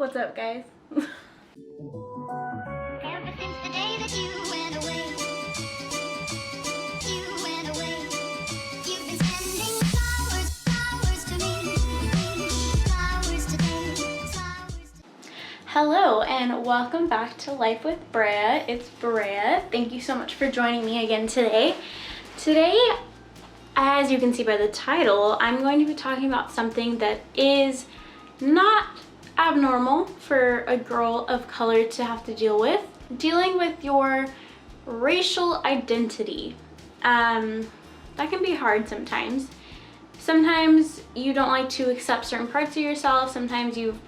What's up, guys? Ever since the day that you went away, you've been sending flowers to me, flowers today, flowers today. Hello and welcome back to Life with Brea. It's Brea. Thank you so much for joining me again today. Today, as you can see by the title, I'm going to be talking about something that is not abnormal for a girl of color to have to deal with. Dealing with your racial identity. That can be hard sometimes. Sometimes you don't like to accept certain parts of yourself. Sometimes you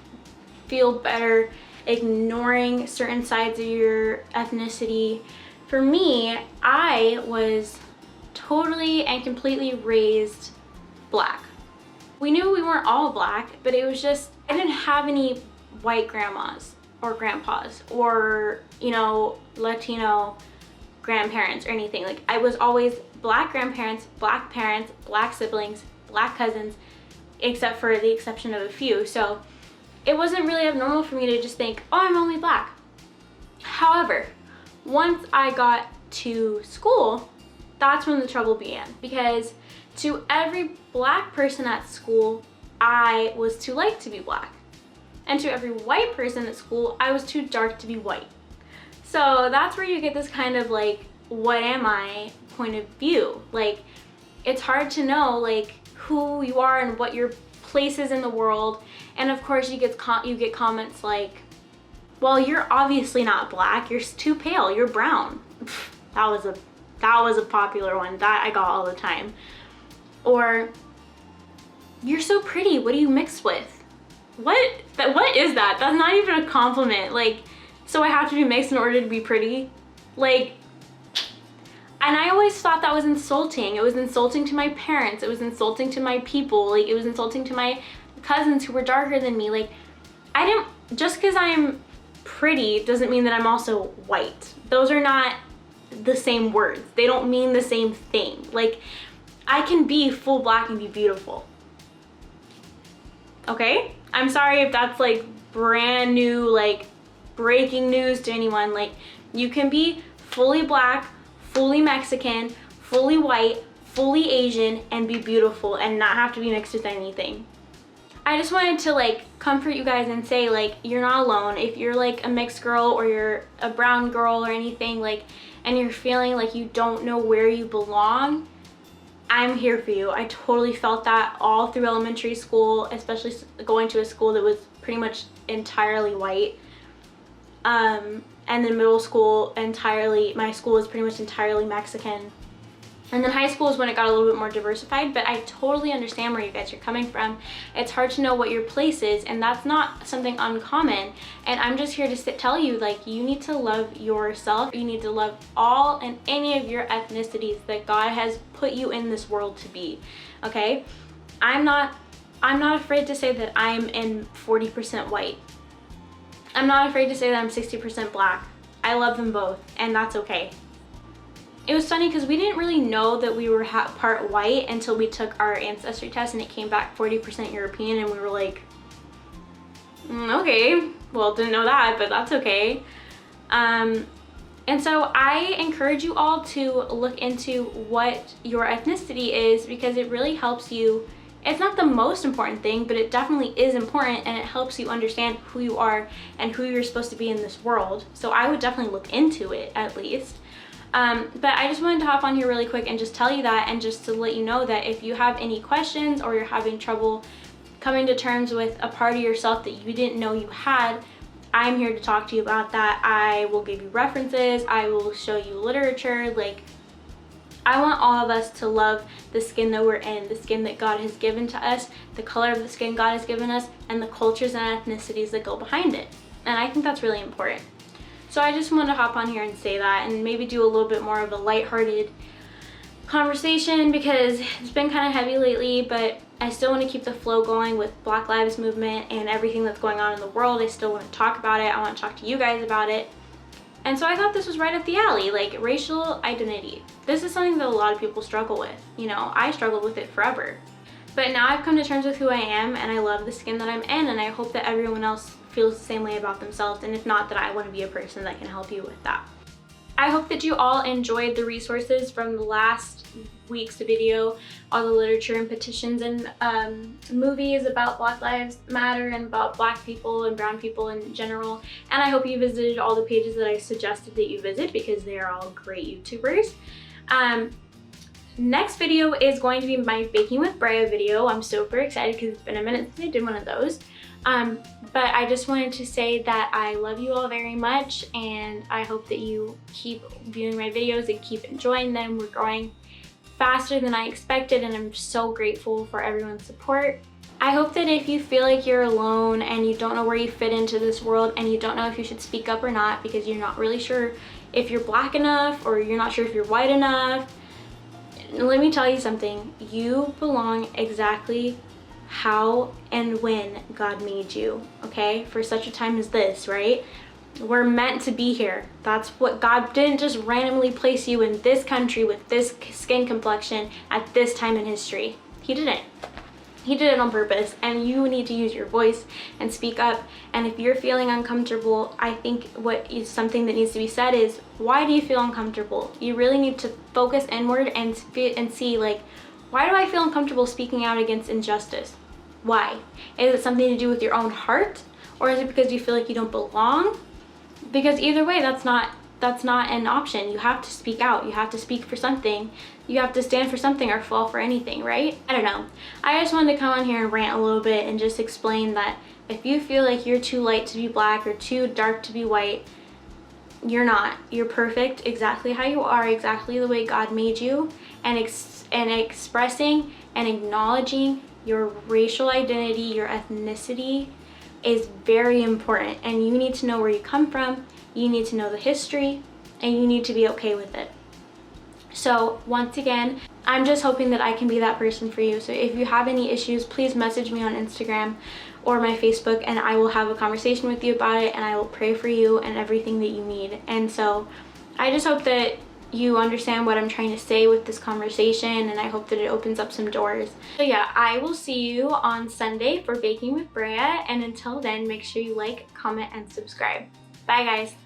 feel better ignoring certain sides of your ethnicity. For me, I was totally and completely raised Black. We knew we weren't all Black, but it was just, I didn't have any white grandmas or grandpas or, Latino grandparents or anything. Like, I was always Black grandparents, Black parents, Black siblings, Black cousins, except for the exception of a few. So it wasn't really abnormal for me to just think, oh, I'm only Black. However, once I got to school, that's when the trouble began, because to every Black person at school, I was too light to be Black. And to every white person at school, I was too dark to be white. So that's where you get this kind of like, what am I point of view. Like, it's hard to know like who you are and what your place is in the world. And of course you get comments like, well, you're obviously not Black, you're too pale, you're brown. That was a popular one that I got all the time. Or, you're so pretty, what do you mix with? What is that? That's not even a compliment. Like, so I have to be mixed in order to be pretty? Like, and I always thought that was insulting. It was insulting to my parents. It was insulting to my people. Like, it was insulting to my cousins who were darker than me. Like, just because I'm pretty doesn't mean that I'm also white. Those are not the same words. They don't mean the same thing. Like, I can be full Black and be beautiful. Okay? I'm sorry if that's like brand new, like breaking news to anyone. Like, you can be fully Black, fully Mexican, fully white, fully Asian, and be beautiful and not have to be mixed with anything. I just wanted to like comfort you guys and say like, you're not alone. If you're like a mixed girl or you're a brown girl or anything, like, and you're feeling like you don't know where you belong, I'm here for you. I totally felt that all through elementary school, especially going to a school that was pretty much entirely white. And then middle school, my school was pretty much entirely Mexican. And then high school is when it got a little bit more diversified, but I totally understand where you guys are coming from. It's hard to know what your place is, and that's not something uncommon. And I'm just here to tell you, like, you need to love yourself. You need to love all and any of your ethnicities that God has put you in this world to be, okay? I'm not afraid to say that I'm in 40% white. I'm not afraid to say that I'm 60% Black. I love them both, and that's okay. It was funny because we didn't really know that we were part white until we took our ancestry test and it came back 40% European, and we were like, okay, well, didn't know that, but that's okay. And so I encourage you all to look into what your ethnicity is, because it really helps you. It's not the most important thing, but it definitely is important, and it helps you understand who you are and who you're supposed to be in this world. So I would definitely look into it at least. But I just wanted to hop on here really quick and just tell you that, and just to let you know that if you have any questions or you're having trouble coming to terms with a part of yourself that you didn't know you had, I'm here to talk to you about that. I will give you references. I will show you literature. Like, I want all of us to love the skin that we're in, the skin that God has given to us, the color of the skin God has given us, and the cultures and ethnicities that go behind it. And I think that's really important. So I just wanted to hop on here and say that, and maybe do a little bit more of a lighthearted conversation, because it's been kind of heavy lately, but I still want to keep the flow going with Black Lives Movement and everything that's going on in the world. I still want to talk about it. I want to talk to you guys about it. And so I thought this was right up the alley, like racial identity. This is something that a lot of people struggle with. I struggled with it forever. But now I've come to terms with who I am, and I love the skin that I'm in, and I hope that everyone else feels the same way about themselves, and if not, then I want to be a person that can help you with that. I hope that you all enjoyed the resources from the last week's video, all the literature and petitions and movies about Black Lives Matter and about Black people and brown people in general. And I hope you visited all the pages that I suggested that you visit, because they are all great YouTubers. Next video is going to be my Baking with Brea video. I'm super excited because it's been a minute since I did one of those. But I just wanted to say that I love you all very much, and I hope that you keep viewing my videos and keep enjoying them. We're growing faster than I expected, and I'm so grateful for everyone's support. I hope that if you feel like you're alone and you don't know where you fit into this world, and you don't know if you should speak up or not because you're not really sure if you're Black enough or you're not sure if you're white enough, let me tell you something. You belong exactly how and when God made you, okay? For such a time as this, right? We're meant to be here. That's what God didn't just randomly place you in this country with this skin complexion at this time in history. He didn't. He did it on purpose, and you need to use your voice and speak up. And if you're feeling uncomfortable, I think what is something that needs to be said is, why do you feel uncomfortable? You really need to focus inward and see, like, why do I feel uncomfortable speaking out against injustice? Why? Is it something to do with your own heart? Or is it because you feel like you don't belong? Because either way, that's not an option. You have to speak out. You have to speak for something. You have to stand for something or fall for anything, right? I don't know. I just wanted to come on here and rant a little bit and just explain that if you feel like you're too light to be Black or too dark to be white, you're not. You're perfect exactly how you are, exactly the way God made you, and expressing and acknowledging your racial identity, your ethnicity is very important, and you need to know where you come from, you need to know the history, and you need to be okay with it. So once again, I'm just hoping that I can be that person for you. So if you have any issues, please message me on Instagram or my Facebook, and I will have a conversation with you about it, and I will pray for you and everything that you need. And so I just hope that you understand what I'm trying to say with this conversation, and I hope that it opens up some doors. So yeah, I will see you on Sunday for Baking with Brea, and until then, make sure you like, comment, and subscribe. Bye guys.